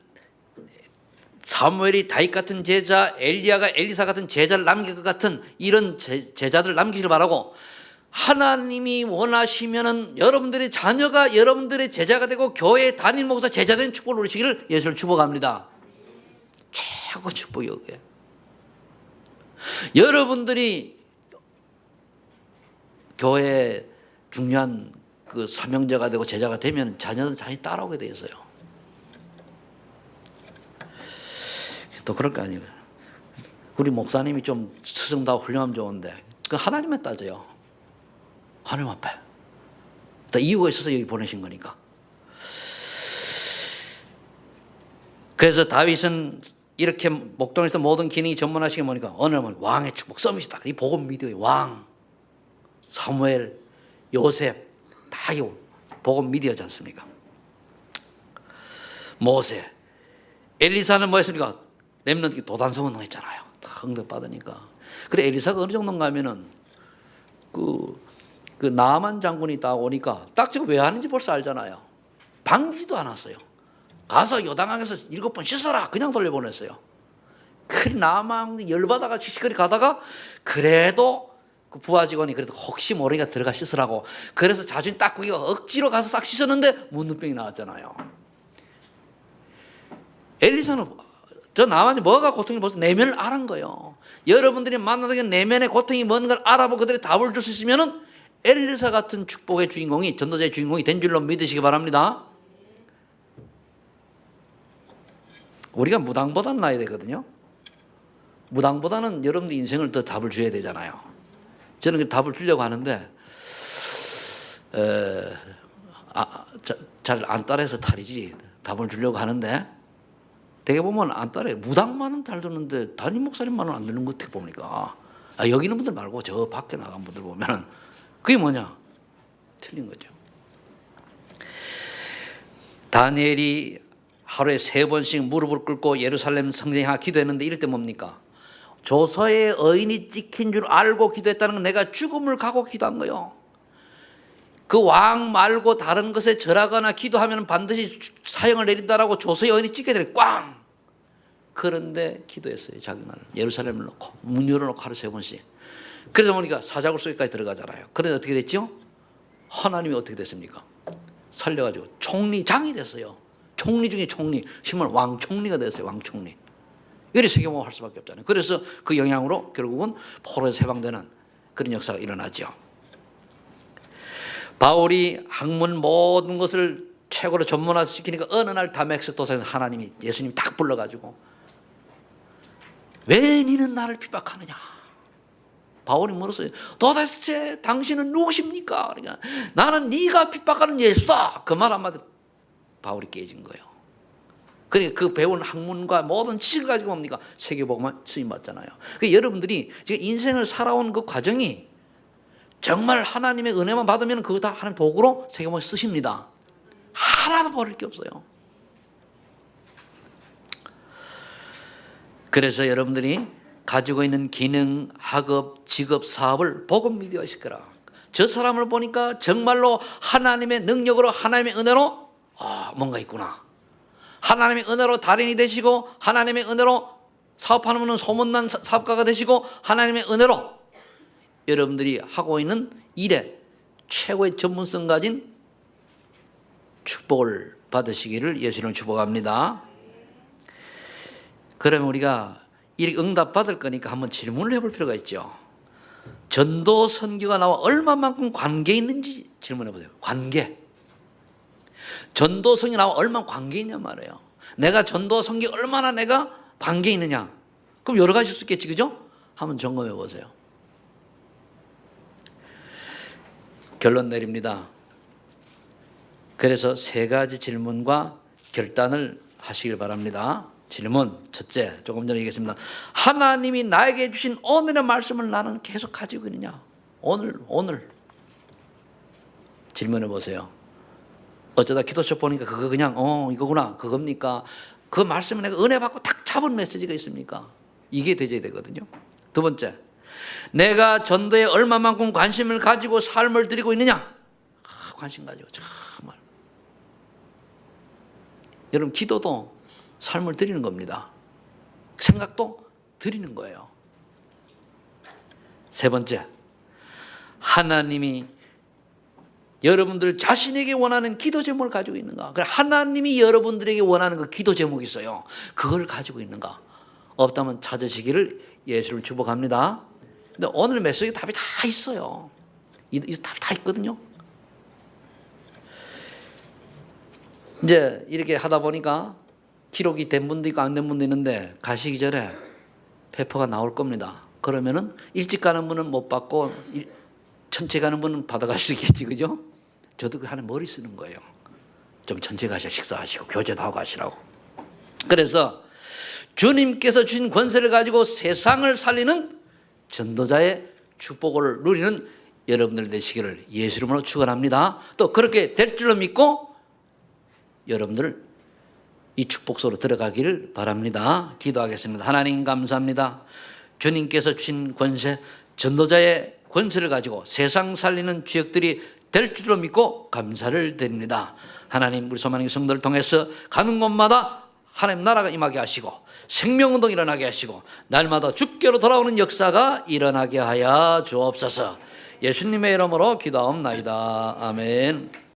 사무엘이 다윗 같은 제자, 엘리야가 엘리사 같은 제자를 남길 것 같은 이런 제자들을 남기시길 바라고, 하나님이 원하시면은 여러분들의 자녀가 여러분들의 제자가 되고 교회 담임 목사 제자 된 축복을 누리시기를 예수를 축복합니다. 최고 축복이에요. 여러분들이 교회에 중요한 그 사명자가 되고 제자가 되면 자녀들은 자연히 따라오게 돼 있어요. 또 그럴 거 아니에요. 우리 목사님이 좀 스승다고 훌륭하면 좋은데 그 하나님에 따져요. 하나님 앞에. 또 이유가 있어서 여기 보내신 거니까. 그래서 다윗은 이렇게 목동에서 모든 기능이 전문하시게 보니까 어느 날 왕의 축복 서밋이다. 이 복음 미디어의 왕, 사무엘, 요셉 다 이 복음 미디어지 않습니까? 모세, 엘리사는 뭐 했습니까? 렘넌트 도단성 운동했잖아요. 다 응답받으니까. 그래 엘리사가 어느 정도인가 하면은 그 나만 장군이 딱 오니까 딱 지금 왜 하는지 벌써 알잖아요. 방지도 않았어요. 가서 요단강에서 7번 씻어라 그냥 돌려보냈어요. 그 나만 열받아가 지시거리 가다가 그래도 그 부하 직원이 그래도 혹시 모르니까 들어가 씻으라고 그래서 자주인 닦고기가 억지로 가서 싹 씻었는데 문둥병이 나왔잖아요. 엘리사는 저 나만이 뭐가 고통이 벌써 내면을 알은 거예요. 여러분들이 만나서 내면의 고통이 뭔가를 알아보고 그들의 답을 줄 수 있으면은 엘리사 같은 축복의 주인공이 전도자의 주인공이 된 줄로 믿으시기 바랍니다. 우리가 무당보다는 나야 되거든요. 무당보다는 여러분들 인생을 더 답을 줘야 되잖아요. 저는 그 답을 주려고 하는데 잘 안 따라해서 탈이지. 답을 주려고 하는데 되게 보면 안 따라해. 무당만은 잘 듣는데 담임 목사님만은 안 듣는 것 같아 보니까. 여기 있는 분들 말고 저 밖에 나간 분들 보면 그게 뭐냐? 틀린 거죠. 다니엘이 하루에 3번씩 무릎을 꿇고 예루살렘 성전에 향해 기도했는데 이럴 때 뭡니까? 조서에 의인이 찍힌 줄 알고 기도했다는 건 내가 죽음을 각오 기도한 거예요. 그 왕 말고 다른 것에 절하거나 기도하면 반드시 사형을 내린다라고 조서에 의인이 찍게 되면 꽝! 그런데 기도했어요. 자기 날 예루살렘을 놓고 문 열어놓고 하루 3번씩. 그래서 보니까 사자굴 속에까지 들어가잖아요. 그런데 어떻게 됐죠? 하나님이 어떻게 됐습니까? 살려가지고 총리장이 됐어요. 총리 중에 총리, 심은 왕총리가 됐어요. 왕총리. 이래 세계모험 할 수밖에 없잖아요. 그래서 그 영향으로 결국은 포로에서 해방되는 그런 역사가 일어나죠. 바울이 학문 모든 것을 최고로 전문화시키니까 어느 날 다메섹 도상에서 하나님이 예수님이 딱 불러가지고 왜 니는 나를 핍박하느냐? 바울이 물었어요. 도대체 당신은 누구십니까? 그러니까 나는 네가 핍박하는 예수다. 그 말 한마디 바울이 깨진 거예요. 그러니까 그 배운 학문과 모든 지식을 가지고 뭡니까? 세계복음을 쓰임받잖아요. 그러니까 여러분들이 지금 인생을 살아온 그 과정이 정말 하나님의 은혜만 받으면 그거 다 하나님 도구로 세계복음을 쓰십니다. 하나도 버릴 게 없어요. 그래서 여러분들이 가지고 있는 기능, 학업, 직업, 사업을 복음 미디어화 시켜라. 저 사람을 보니까 정말로 하나님의 능력으로 하나님의 은혜로 뭔가 있구나. 하나님의 은혜로 달인이 되시고 하나님의 은혜로 사업하는 분은 소문난 사업가가 되시고 하나님의 은혜로 여러분들이 하고 있는 일에 최고의 전문성 가진 축복을 받으시기를 예수님을 축복합니다. 그러면 우리가 이 응답 받을 거니까 한번 질문을 해볼 필요가 있죠. 전도 선교가 나와 얼마만큼 관계 있는지 질문해 보세요. 관계. 전도 선교 나와 얼마나 관계 있냐 말이에요. 내가 전도 선교 얼마나 내가 관계 있느냐. 그럼 여러 가지 수 있겠지, 그죠? 한번 점검해 보세요. 결론 내립니다. 그래서 세 가지 질문과 결단을 하시길 바랍니다. 질문 첫째, 조금 전에 얘기했습니다. 하나님이 나에게 주신 오늘의 말씀을 나는 계속 가지고 있느냐? 오늘 질문해 보세요. 어쩌다 기도책 보니까 그거 그냥 이거구나, 그겁니까? 그 말씀을 내가 은혜 받고 딱 잡은 메시지가 있습니까? 이게 되져야 되거든요. 두 번째, 내가 전도에 얼마만큼 관심을 가지고 삶을 드리고 있느냐? 관심 가지고 정말. 여러분, 기도도 삶을 드리는 겁니다. 생각도 드리는 거예요. 세 번째, 하나님이 여러분들 자신에게 원하는 기도 제목을 가지고 있는가? 하나님이 여러분들에게 원하는 그 기도 제목이 있어요. 그걸 가지고 있는가? 없다면 찾으시기를 예수를 축복합니다. 근데 오늘 메시지 답이 다 있어요. 이 답이 다 있거든요. 이제 이렇게 하다 보니까 기록이 된 분도 있고 안 된 분도 있는데 가시기 전에 페퍼가 나올 겁니다. 그러면은 일찍 가는 분은 못 받고 천천히 가는 분은 받아갈 수 있겠지, 그죠? 저도 그 하나 머리 쓰는 거예요. 좀 천천히 가셔, 식사하시고 교제도 하고 하시라고. 그래서 주님께서 주신 권세를 가지고 세상을 살리는 전도자의 축복을 누리는 여러분들 되시기를 예수 이름으로 축원합니다. 또 그렇게 될 줄로 믿고 여러분들 이 축복 속으로 들어가기를 바랍니다. 기도하겠습니다. 하나님 감사합니다. 주님께서 주신 권세, 전도자의 권세를 가지고 세상 살리는 주역들이 될 줄로 믿고 감사를 드립니다. 하나님, 우리 소망의 성도를 통해서 가는 곳마다 하나님 나라가 임하게 하시고 생명운동 일어나게 하시고 날마다 주께로 돌아오는 역사가 일어나게 하여 주옵소서. 예수님의 이름으로 기도하옵나이다. 아멘.